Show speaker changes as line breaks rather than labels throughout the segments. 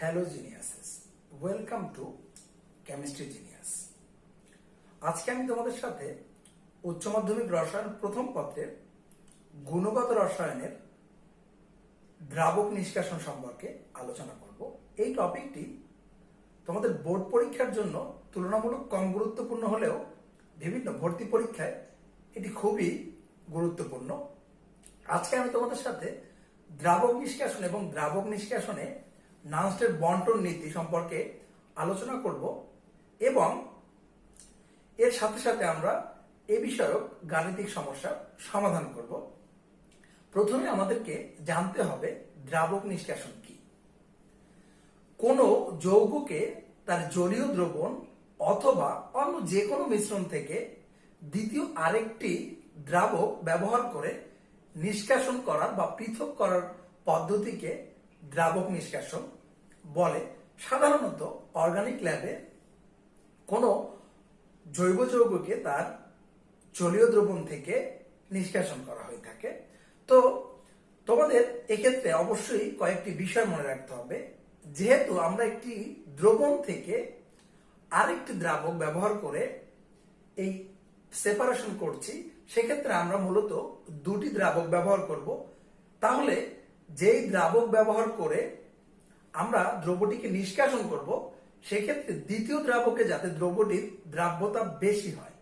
Hello geniuses, welcome to chemistry genius. আজকে আমি তোমাদের সাথে উচ্চ মাধ্যমিক রসায়ন প্রথম পত্রের গুণগত রসায়নের দ্রাবক নিষ্কাশন সম্পর্কে আলোচনা করব। এই টপিকটি তোমাদের বোর্ড পরীক্ষার জন্য তুলনামূলক কম গুরুত্বপূর্ণ হলেও বিভিন্ন ভর্তি পরীক্ষায় এটি খুবই গুরুত্বপূর্ণ। আজকে আমি তোমাদের সাথে দ্রাবক নিষ্কাশন এবং দ্রাবক নিষ্কাশনে নানস্টের বন্টন নীতি সম্পর্কে আলোচনা করব এবং এর সাথে সাথে আমরা এ বিষয়ক গাণিতিক সমস্যার সমাধান করব। প্রথমে আমাদেরকে জানতে হবে দ্রাবক নিষ্কাশন কি। কোনো যৌগকে তার জলীয় দ্রবণ অথবা অন্য যে কোনো মিশ্রণ থেকে দ্বিতীয় আরেকটি দ্রাবক ব্যবহার করে নিষ্কাশন করার বা পৃথক করার পদ্ধতিকে দ্রাবক নিষ্কাশন বলে। সাধারণত অর্গানিক ল্যাবে কোনো জৈব যৌগকে তার জলীয় দ্রবণ থেকে নিষ্কাশন করা হয়ে থাকে। তো তোমাদের এক্ষেত্রে অবশ্যই কয়েকটি বিষয় মনে রাখতে হবে। যেহেতু আমরা একটি দ্রবণ থেকে আরেকটি দ্রাবক ব্যবহার করে এই সেপারেশন করছি, সেক্ষেত্রে আমরা মূলত দুটি দ্রাবক ব্যবহার করব। তাহলে যেই দ্রাবক ব্যবহার করে আমরা দ্রব্যটিকে নিষ্কাশন করব, সেক্ষেত্রে দ্বিতীয় দ্রাবকে যাতে দ্রব্যটির দ্রাব্যতা বেশি হয়।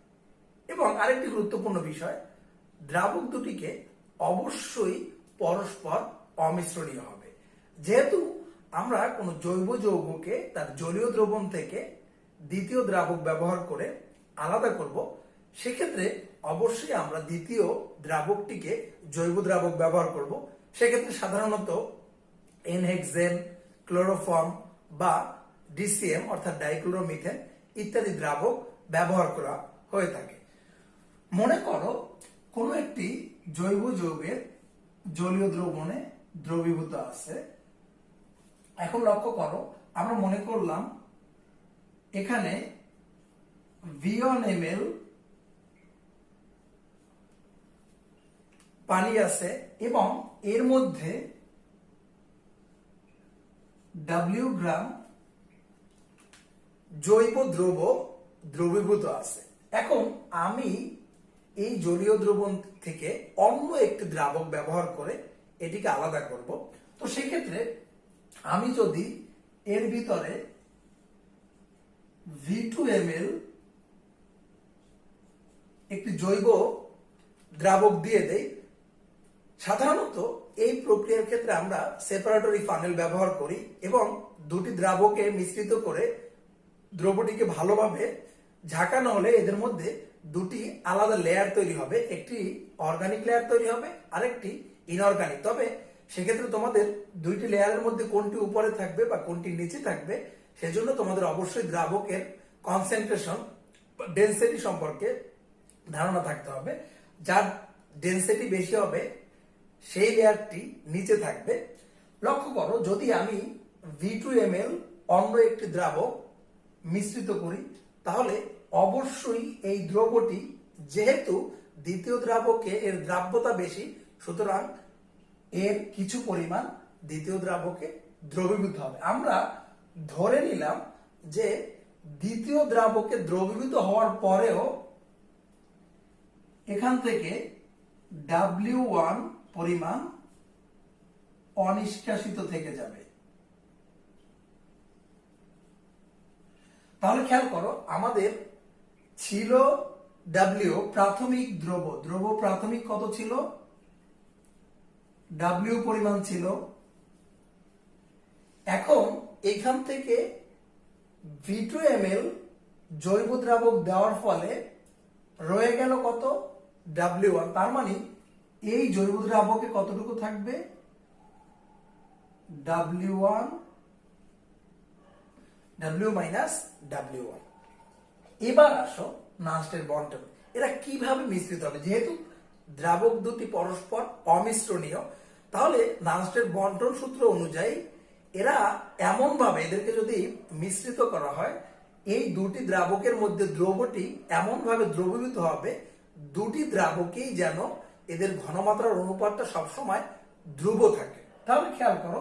এবং আরেকটি গুরুত্বপূর্ণ বিষয়, দ্রাবক দুটিকে অবশ্যই পরস্পর অমিশ্রণীয় হবে। যেহেতু আমরা কোনো জৈব যৌগকে তার জলীয় দ্রবণ থেকে দ্বিতীয় দ্রাবক ব্যবহার করে আলাদা করব, সেক্ষেত্রে অবশ্যই আমরা দ্বিতীয় দ্রাবকটিকে জৈব দ্রাবক ব্যবহার করব। সেক্ষেত্রে সাধারণত এনহেক্সেন, ক্লোরোফর্ম বা ডিসিএম অর্থাৎ ডাইক্লোরোমিথেন ইত্যাদি দ্রাবক ব্যবহার করা হয়ে থাকে। মনে করো কোনো একটি জৈব যৌগের জলীয় দ্রবণে দ্রবীভূত আছে। এখন লক্ষ্য করো, আমরা মনে করলাম এখানে V1 ml পানি আছে এবং এর মধ্যে W গ্রাম জৈব দ্রবীভূত আছে। এখন আমি এই জলীয় দ্রবণ থেকে অন্য একটি দ্রাবক ব্যবহার করে এটিকে আলাদা করব। তো সেক্ষেত্রে আমি যদি এর ভিতরে V2 ml একটি জৈব দ্রাবক দিয়ে দেই, সাধারণত এই প্রক্রিয়ার ক্ষেত্রে আমরা সেপারেটরি ফানেল ব্যবহার করি এবং দুটি দ্রাবকে মিশ্রিত করে দ্রব্যটিকে ভালোভাবে ঝাঁকানো হলে এদের মধ্যে দুটি আলাদা লেয়ার তৈরি হবে। একটি অর্গানিক লেয়ার তৈরি হবে, আরেকটি ইনঅর্গানিক। তবে সেক্ষেত্রে তোমাদের দুইটি লেয়ারের মধ্যে কোনটি উপরে থাকবে বা কোনটি নিচে থাকবে, সেজন্য তোমাদের অবশ্যই দ্রাবকের কনসেন্ট্রেশন ডেনসিটি সম্পর্কে ধারণা থাকতে হবে। যার ডেনসিটি বেশি হবে সেই লেয়ারটি নিচে থাকবে। লক্ষ্য করো, যদি আমি V2 ml অন্য একটি দ্রাবক মিশ্রিত করি, তাহলে অবশ্যই এই দ্রব্যটি, যেহেতু দ্বিতীয় দ্রাবকে এর দ্রাব্যতা বেশি, সুতরাং এর কিছু পরিমাণ দ্বিতীয় দ্রাবকে দ্রবীভূত হবে। আমরা ধরে নিলাম যে দ্বিতীয় দ্রাবকে দ্রবীভূত হওয়ার পরেও এখান থেকে W1 পরিমাণ অনিষ্কাশিত থেকে যাবে। তাহলে খেয়াল করো, আমাদের ছিল W প্রাথমিক দ্রব্য প্রাথমিক কত ছিল? W পরিমাণ ছিল। এখন এখান থেকে V2 ml জৈব দ্রাবক দেওয়ার ফলে রয়ে গেল কত? W1। তার মানে এই জৈব দ্রাবকে কতটুকু থাকবে? W1 W minus W1। এবার আসো নানস্টের বন্টন। এরা কিভাবে মিশ্রিত হবে? যেহেতু দ্রাবক দুটি পরস্পর অমিশ্রণীয়, তাহলে নানস্টের বন্টন সূত্র অনুযায়ী এরা এমন ভাবে, এদেরকে যদি মিশ্রিত করা হয়, এই দুটি দ্রাবকের মধ্যে দ্রবটি এমন ভাবে দ্রবীভূত হবে, দুটি দ্রাবকেই যেন এদের ঘনমাত্রার অনুপাতটা সবসময় ধ্রুব থাকে। তাহলে খেয়াল করো,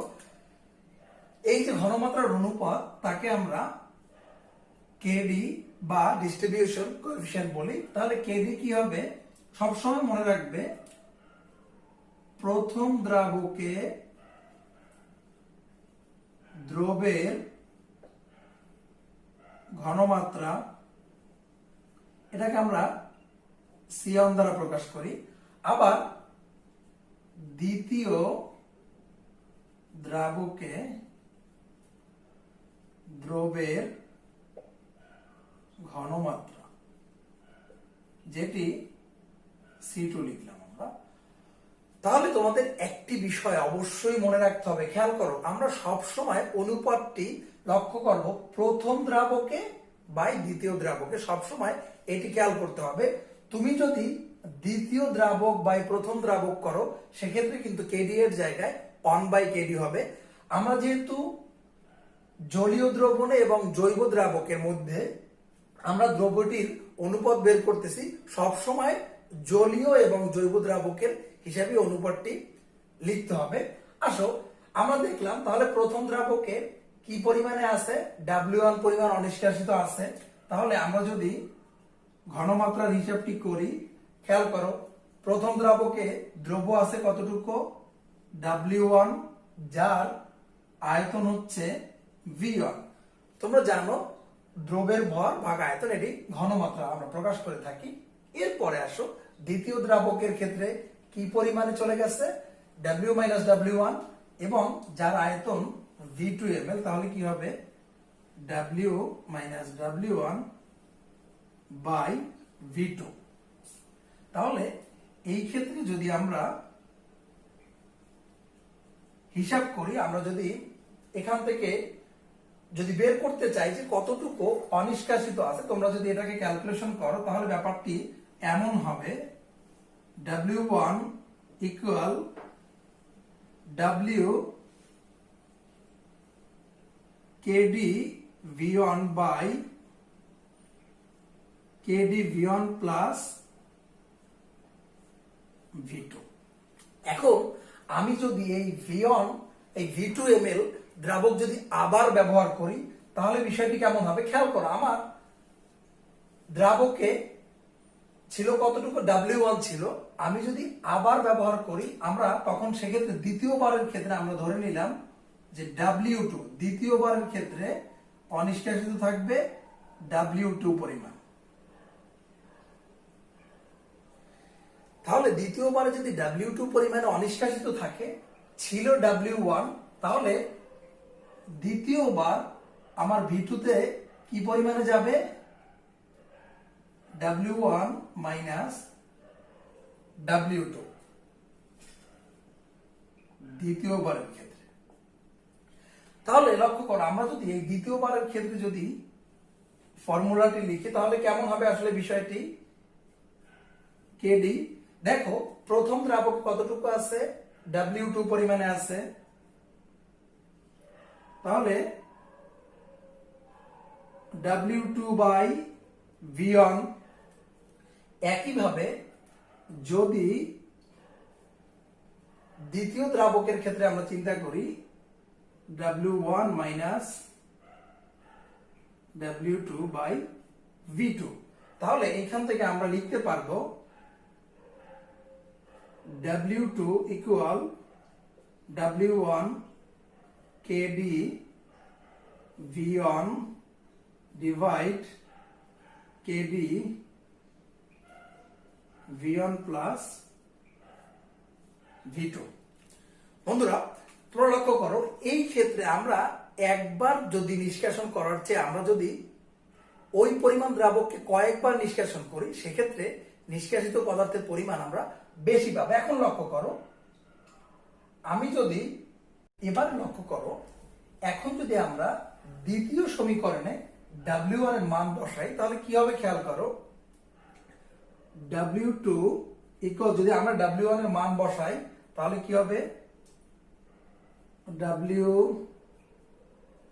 এই যে ঘনমাত্রার অনুপাত তাকে আমরা কেডি বা ডিস্ট্রিবিউশন কোএফিসিয়েন্ট বলি। তাহলে কেডি কি হবে, সবসময় মনে রাখবে প্রথম দ্রাবকে দ্রবের ঘনমাত্রা, এটাকে আমরা সিয়ন দ্বারা প্রকাশ করি। আবার দ্বিতীয় দ্রাবকে দ্রবের ঘনমাত্রা, যেটি C2 লিখলাম আমরা। তাহলে তোমাদের একটি বিষয় অবশ্যই মনে রাখতে হবে, খেয়াল করো, আমরা সব সময় অনুপাতটি লক্ষ্য করব প্রথম দ্রাবকে বাই দ্বিতীয় দ্রাবকে, সব সময় এটি খেয়াল করতে হবে। তুমি যদি দ্বিতীয় দ্রাবক বাই প্রথম দ্রাবক করো সেক্ষেত্রে কিন্তু কেডি এর জায়গায় 1/kd হবে। আমরা যেহেতু জলীয় দ্রবণে এবং জৈব দ্রাবকের মধ্যে আমরা দ্রব্যটির অনুপাত বের করতেছি, সব সময় জলীয় এবং জৈব দ্রাবকের হিসাবে অনুপাতটি লিখতে হবে। আসো আমরা দেখলাম তাহলে প্রথম দ্রাবকে কি পরিমাণে আছে, W1 পরিমাণ অনিষ্কাশিত আছে। তাহলে আমরা যদি ঘনমাত্রার হিসাবটি করি, খেয়াল করো, প্রথম দ্রাবকে দ্রব্য আছে কতটুকু, W1, যার আয়তন হচ্ছে V1। তোমরা জানো দ্রবের ভর ভাগ আয়তন, এটি ঘনমাত্রা আমরা প্রকাশ করে থাকি। এরপরে আসো দ্বিতীয় দ্রাবকের ক্ষেত্রে কি পরিমাণে চলে গেছে, W মাইনাস W1 এবং যার আয়তন V2 ml। তাহলে কি হবে, W minus W1 by V2। তাহলে এই ক্ষেত্রে যদি আমরা হিসাব করি, আমরা যদি এখান থেকে যদি বের করতে চাই যে কতটুকু অনিষ্কাশিত আছে, তোমরা যদি এটাকে ক্যালকুলেশন করো তাহলে ব্যাপারটি এমন হবে, W1 equal W KD V1 by KD V1 plus V2। এখন আমি যদি এই V1 এই V2 ml দ্রাবক যদি আবার ব্যবহার করি তাহলে বিষয়টি কেমন হবে, খেয়াল করো, আমার দ্রাবকে ছিল কতটুকু, W1 ছিল। আমি যদি আবার ব্যবহার করি আমরা তখন সেক্ষেত্রে দ্বিতীয়বারের ক্ষেত্রে আমরা ধরে নিলাম যে W2, দ্বিতীয়বারের ক্ষেত্রে অনিষ্কাশিত থাকবে W2 পরিমাণ। তাহলে দ্বিতীয়বারে যদি W2 পরিমাণে অনিষ্কাশিত থাকে, ছিল W1, তাহলে দ্বিতীয়বার আমার V2 তে কি পরিমাণে যাবে, W1 মাইনাস W2 দ্বিতীয়বারের ক্ষেত্রে। তাহলে লক্ষ্য করো, আমরা যদি এই দ্বিতীয়বারের ক্ষেত্রে যদি ফর্মুলাটি লিখি তাহলে কেমন হবে আসলে বিষয়টি, কেডি, দেখো প্রথম দ্রাবক কতটুকু আছে, W2 পরিমাণে আছে। তাহলে W2 বাই V1। একইভাবে যদি দ্বিতীয় দ্রাবকের ক্ষেত্রে আমরা চিন্তা করি, W1 minus W2 by V2, তাহলে এখান থেকে আমরা লিখতে পারবো W2 equal W1 KD V1 divide KD V1 plus V2। বন্ধুরা তোমরা লক্ষ্য করো, এই ক্ষেত্রে আমরা একবার যদি নিষ্কাশন করার চেয়ে আমরা যদি ওই পরিমাণ দ্রাবককে কয়েকবার নিষ্কাশন করি সেক্ষেত্রে নিষ্কাশিত পদার্থের পরিমাণ আমরা বেশি পাবো। এখন লক্ষ্য করো, আমি যদি এবার লক্ষ্য করো, এখন যদি আমরা দ্বিতীয় সমীকরণে W1 এর মান বসাই তাহলে কি হবে, খেয়াল করো, W2 ইকুয়াল, যদি আমরা W1 এর মান বসাই তাহলে কি হবে, W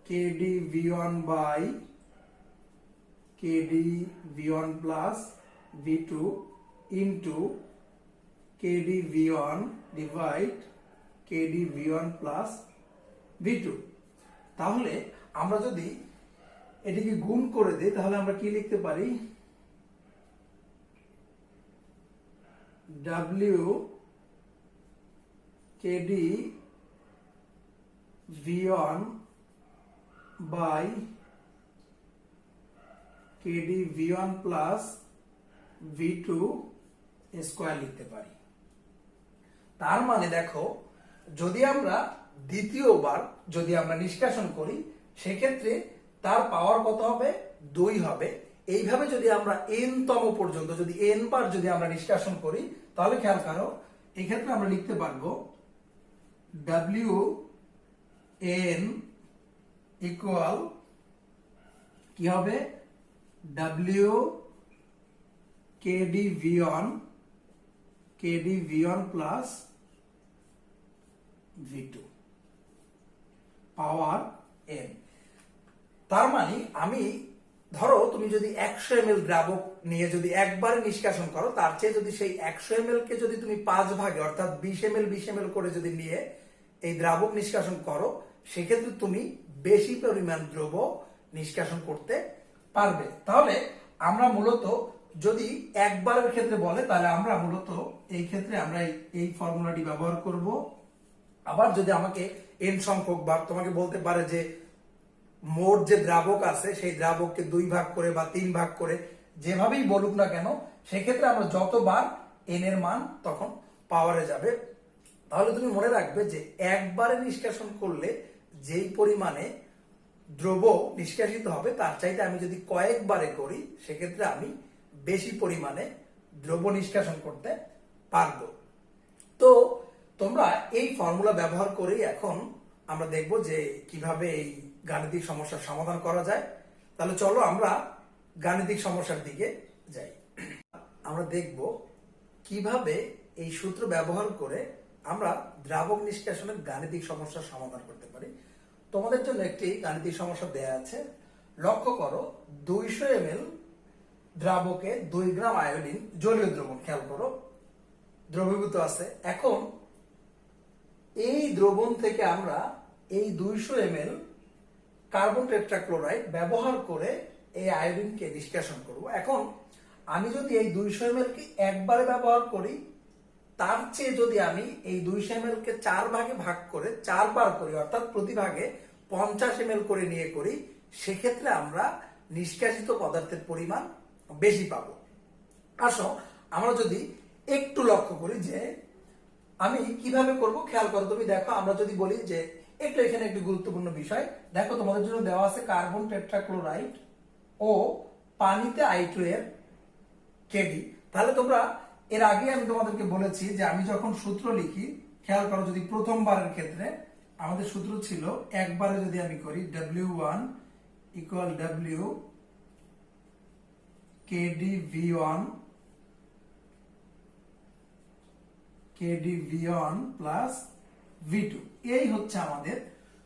KD V1 by KD V1 plus V2 into KD V1 divide KD V1 plus V2। তাহলে আমরা যদি এটিকে গুণ করে দিই তাহলে আমরা কি লিখতে পারি, W KD V1 by KD V1 plus V2 square লিখতে পারি। তার মানে দেখো, যদি আমরা দ্বিতীয়বার যদি আমরা নিষ্কাশন করি সেক্ষেত্রে তার পাওয়ার কত হবে, 2 হবে। এইভাবে যদি আমরা n তম পর্যন্ত যদি n বার যদি আমরা নিষ্কাশন করি তাহলে খেয়াল করো, এই ক্ষেত্রে আমরা লিখতে পারবো W n ইকুয়াল কি হবে, W KD V1 plus V2 পাওয়ার n। তার মানে আমি ধরো তুমি যদি 100 ml দ্রাবক নিয়ে যদি একবারে নিষ্কাশন করো, তার চেয়ে যদি সেই 100 ml কে যদি তুমি 5 ভাগে অর্থাৎ 20 ml করে যদি নিয়ে এই দ্রাবক নিষ্কাশন করো, সেক্ষেত্রে তুমি বেশি পরিমাণ দ্রব নিষ্কাশন করতে পারবে। তাহলে আমরা মূলত যদি একবারের ক্ষেত্রে বলে তাহলে আমরা মূলত এই ক্ষেত্রে আমরা এই ফর্মুলাটি ব্যবহার করব। আবার যদি আমাকে n সংখ্যক বার তোমাকে বলতে পারে যে মোট যে দ্রাবক আছে সেই দ্রাবককে 2 ভাগ করে বা 3 ভাগ করে যেভাবেই বলুক না কেন, সেক্ষেত্রে আমরা যতবার n এর মান তখন পাওয়ারে যাবে। তাহলে তুমি মনে রাখবে যে একবারে নিষ্কাশন করলে যেই পরিমাণে দ্রব নিষ্কাশিত হবে তার চাইতে আমি যদি কয়েকবারে করি সেক্ষেত্রে আমি বেশি পরিমাণে দ্রব নিষ্কাশন করতে পারবো। তো তোমরা এই ফর্মুলা ব্যবহার করেই এখন আমরা দেখব যে কিভাবে এই গাণিতিক সমস্যার সমাধান করা যায়। তাহলে চলো আমরা গাণিতিক সমস্যার দিকে যাই। আমরা দেখব কিভাবে এই সূত্র ব্যবহার করে আমরা দ্রাবক নিষ্কাশনের গাণিতিক সমস্যার সমাধান করতে পারি। তোমাদের জন্য একটি গাণিতিক সমস্যা দেয়া আছে। লক্ষ্য করো, 200 ml দ্রাবকে 2 গ্রাম আয়োডিন জলীয় দ্রবণ, খেয়াল করো, দ্রবীভূত আছে। এখন এই দ্রবণ থেকে আমরা এই 200 ml কার্বন টেট্রাক্লোরাইড ব্যবহার করে এই আয়োডিনকে নিষ্কাশন করব। এখন আমি যদি এই 200 ml কে একবারে ব্যবহার করি, তার চেয়ে যদি আমি এই 200 ml কে 4 ভাগে ভাগ করে 4 বার করি অর্থাৎ প্রতি ভাগে 50 ml করে নিয়ে করি, সেক্ষেত্রে আমরা নিষ্কাশিত পদার্থের পরিমাণ বেশি পাবো। আসো আমরা যদি একটু লক্ষ্য করি যে আমি কিভাবে করব, খেয়াল করো, তুমি দেখো, আমরা যদি বলি যে একটু এখানে একটি গুরুত্বপূর্ণ বিষয় দেখো, তোমাদের জন্য দেওয়া আছে কার্বন টেট্রাক্লোরাইড ও পানিতে I2 এর কেডি। তাহলে তোমরা এর আগে আমি তোমাদেরকে বলেছি যে আমি যখন সূত্র লিখি, খেয়াল করো, যদি প্রথমবারের ক্ষেত্রে আমাদের সূত্র ছিল একবারে যদি আমি করি W1 equal W KD V1 plus V2, এই হচ্ছে আমাদের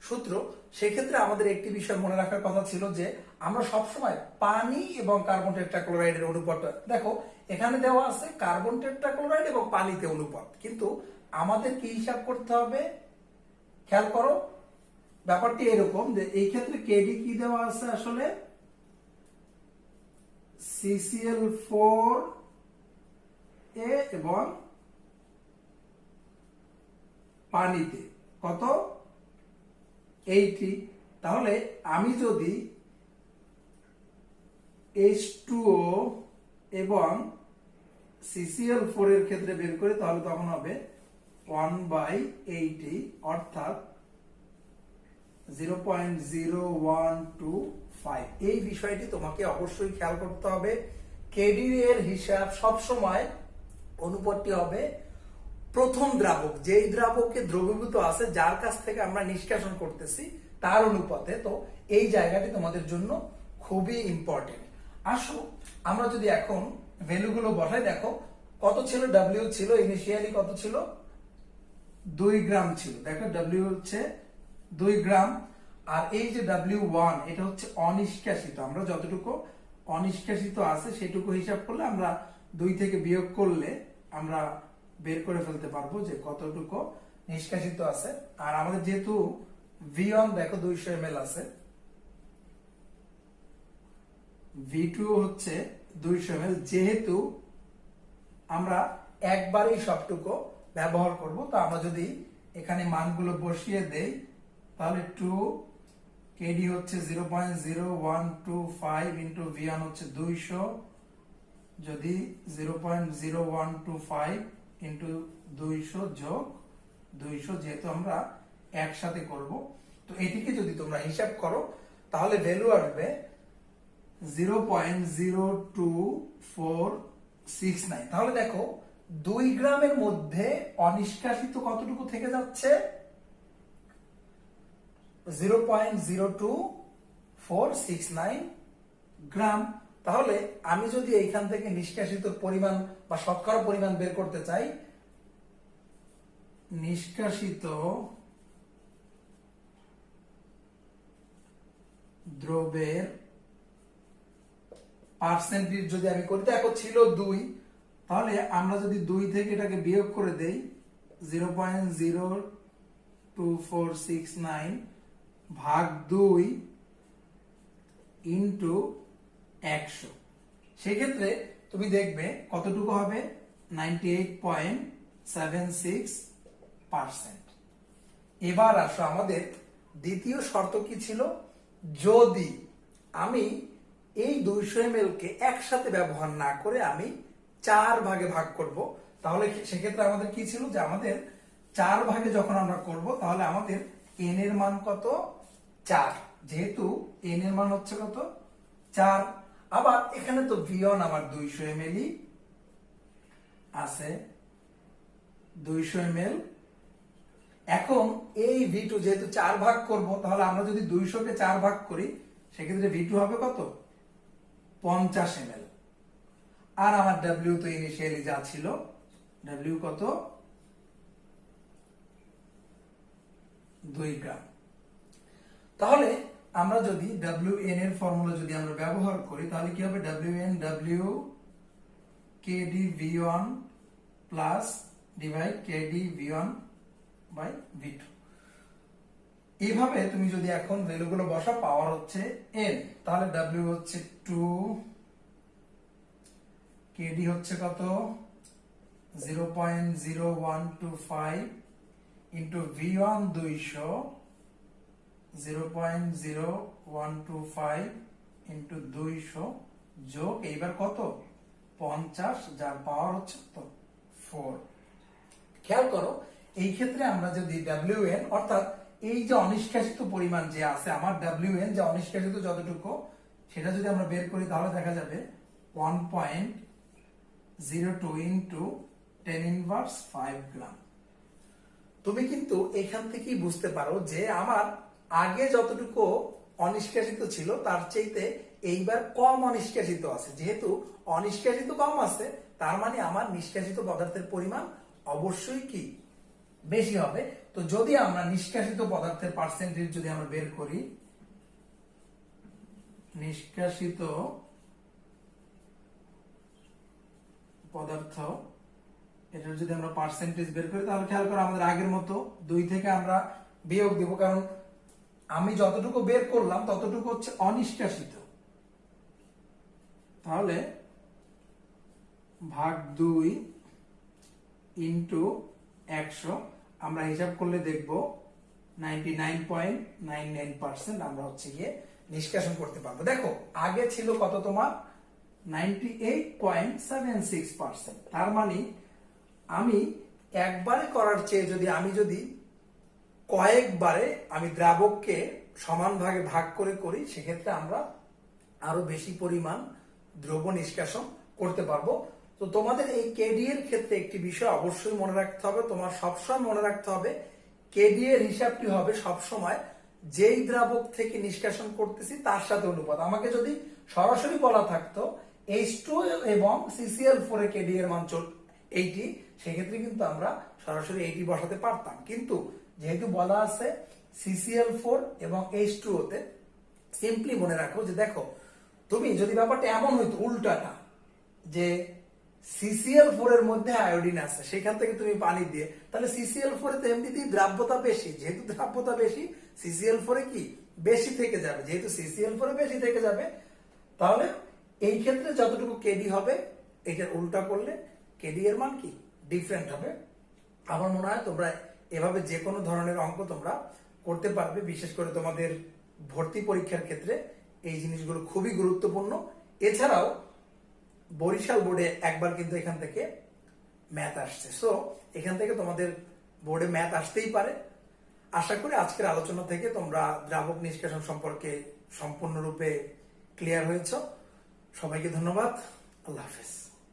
সূত্র। সেক্ষেত্রে আমাদের একটি বিষয় মনে রাখার কথা ছিল যে আমরা সবসময় পানি এবং কার্বন টেট্রাক্লোরাইডের অনুপাত, দেখো এখানে দেওয়া আছে কার্বন টেট্রাক্লোরাইড এবং পানিতে অনুপাত, কিন্তু আমাদের কি হিসাব করতে হবে, খেয়াল করো, ব্যাপারটি এরকম যে এই ক্ষেত্রে কেডি কি দেওয়া আছে, আসলে CCl4 এবং পানিতে কত 80। তাহলে আমি যদি H2O এবং CCl4 এর ক্ষেত্রে বের করি তাহলে তখন হবে 1/80 অর্থাৎ 0.0125। এই বিষয়টি তোমাকে অবশ্যই খেয়াল করতে হবে। কেডি এর হিসাব সব সময় অনুপাতটি হবে প্রথম দ্রাবক, যেই দ্রাবকে দ্রবীভূত আছে যার কাছ থেকে আমরা নিষ্কাশন করতেছি তার অনুপাতে। তো এই জায়গাটি তোমাদের জন্য খুবই ইম্পর্টেন্ট। আসো আমরা যদি এখন ভ্যালুগুলো বসাই, দেখো কত ছিল, W ছিল ইনিশিয়ালি কত ছিল, 2 গ্রাম ছিল। দেখো W হচ্ছে 2 গ্রাম, আর এই যে W1 এটা হচ্ছে অনিষ্কাশিত। আমরা যতটুকু অনিষ্কাশিত আছে সেটুকু হিসাব করলে আমরা 2 থেকে বিয়োগ করলে আমরা বের করে ফেলতে পারবো যে কতটুকু নিষ্কাশিত আছে। আর আমাদের যেহেতু V1 দেখো 200 ml আছে, V2 হচ্ছে 200 ml। যেহেতু আমরা একবারেই সবটুকু ব্যবহার করব, তো আমরা যদি এখানে মানগুলো বসিয়ে দেই তাহলে 2 কেডি হচ্ছে 0.0125 ইন্টু V1 হচ্ছে 200, যদি 0.0125 ইন্টু 200 যোগ 200, যেহেতু আমরা একসাথে করব, তো এটিকে যদি তোমরা হিসাব করো তাহলে ভ্যালু আসবে 0.02469। তাহলে দেখো 2 গ্রামের মধ্যে অনিষ্কাশিত কতটুকু থেকে যাচ্ছে? 0.02469 গ্রাম। তাহলে আমি যদি এইখান থেকে নিষ্কাশিত পরিমাণ বা শতকরা পরিমাণ বের করতে চাই, নিষ্কাশিত দ্রব্যের পার্সেন্টেজ যদি আমি করি, দেখো ছিল 2, তাহলে আমরা যদি 2 থেকে এটাকে বিয়োগ করে দেই 0.02469 ভাগ 2 ইন্টু 100, সেক্ষেত্রে তুমি দেখবে কতটুকু হবে? 98.76%। এবার আসো আমাদের দ্বিতীয় শর্ত কি ছিল? যদি আমি এই 200 ml কে একসাথে ব্যবহার না করে আমি 4 ভাগে ভাগ করব, তাহলে সেক্ষেত্রে আমাদের কি ছিল? যে আমাদের 4 ভাগে যখন আমরা করব তাহলে আমাদের n এর মান কত? 4। যেহেতু n এর মান হচ্ছে কত? 4। আবার এখানে তো V1 আমার 200 ml আছে, 200 ml। এখন এই V2 যেহেতু 4 ভাগ করব, তাহলে আমরা যদি 200 কে 4 ভাগ করি সেক্ষেত্রে V2 হবে কত? 50 ml। আর আমার W তো ইনিশিয়ালি যা ছিল, W কত? 2 গ্রাম। তাহলে আমরা যদি WN এর ফর্মুলা যদি আমরা ব্যবহার করি তাহলে কি হবে? WN W KD V1 plus divide KD V1 by V2। এইভাবে তুমি যদি এখন ভ্যালুগুলো বসা, পাওয়ার হচ্ছে n, তাহলে W হচ্ছে 2, KD হচ্ছে কত? 0.0125 ইন্টু V1 200, 0.0125 ইন্টু 200 যোগ এইবার কত? 50, যার পাওয়ার হচ্ছে তো 4। খেয়াল করো, এই ক্ষেত্রে আমরা যদি WN অর্থাৎ এই যে অনিষ্কাশিত পরিমাণ যে আছে আমার, WN যে অনিষ্কাশিত যতটুকু, সেটা যদি আমরা বের করি তাহলে দেখা যাবে 1.02 ইন্টু 10⁻5 গ্রাম। তুমি কিন্তু এখান থেকেই বুঝতে পারো যে আমার আগে যতটুকু অনিষ্কাশিত ছিল তার চাইতে এইবার কম অনিষ্কাশিত আছে। যেহেতু অনিষ্কাশিত কম আছে, তার মানে আমার নিষ্কাশিত পদার্থের পরিমাণ অবশ্যই কি? বেশি হবে। তো যদি আমরা নিষ্কাশিত পদার্থের পার্সেন্টেজ যদি আমরা বের করি, নিষ্কাশিত পদার্থ, এটার যদি আমরা পার্সেন্টেজ বের করি তাহলে খেয়াল করো আমাদের আগের মতো 2 থেকে আমরা বিয়োগ দেব, কারণ আমি যতটুকু বের করলাম ততটুকু হচ্ছে অনিষ্কাশিত। তাহলে ভাগ 2 ইন্টু 100 আমরা হিসাব করলে দেখব 99.99% আমরা হচ্ছে গিয়ে নিষ্কাশন করতে পারবো। দেখো আগে ছিল কত? তোমার 98.76%। তার মানে আমি একবারে করার চেয়ে যদি কয়েকবারে আমি দ্রাবককে সমান ভাগে ভাগ করে করি, সেক্ষেত্রে আমরা আরো বেশি পরিমাণ দ্রব্য নিষ্কাশন করতে পারবো। তো তোমাদের এই কেডি এর ক্ষেত্রে একটি বিষয় অবশ্যই মনে রাখতে হবে, তোমার সবসময় মনে রাখতে হবে কেডি এর হিসাবটি হবে সবসময় যেই দ্রাবক থেকে নিষ্কাশন করতেছি তার সাথে অনুপাত। আমাকে যদি সরাসরি বলা থাকতো H2 এবং CCl4 এর কেডি এর মান 80, সেক্ষেত্রে কিন্তু আমরা সরাসরি 80 বসাতে পারতাম। কিন্তু যেহেতু বলা আছে CCl4 এবং H2O তে, সিম্পলি মনে রাখো যে দেখো তুমি যদি ব্যাপারটা এমন হইতো উল্টাটা, যে CCl4 এর মধ্যে আয়োডিন আছে, সেখান থেকে তুমি পানি দিয়ে, তাহলে CCl4 এ তো এমনিতেই দ্রাব্যতা বেশি, যেহেতু দ্রাব্যতা বেশি CCl4 কি বেশি থেকে যাবে, যেহেতু CCl4 বেশি থেকে যাবে তাহলে এই ক্ষেত্রে যতটুকু কেডি হবে এটার উল্টা করলে কেডি এর মান কি ডিফারেন্ট হবে। আমার মনে হয় তোমরা এভাবে যে কোনো ধরনের অঙ্ক তোমরা করতে পারবে, বিশেষ করে তোমাদের ভর্তি পরীক্ষার ক্ষেত্রে এই জিনিসগুলো খুবই গুরুত্বপূর্ণ। এছাড়াও বরিশাল বোর্ডে একবার কিন্তু এখান থেকে ম্যাথ আসছে, সো এখান থেকে তোমাদের বোর্ডে ম্যাথ আসতেই পারে। আশা করি আজকের আলোচনা থেকে তোমরা দ্রাবক নিষ্কাশন সম্পর্কে সম্পূর্ণরূপে ক্লিয়ার হয়েছ। সবাইকে ধন্যবাদ। আল্লাহ হাফেজ।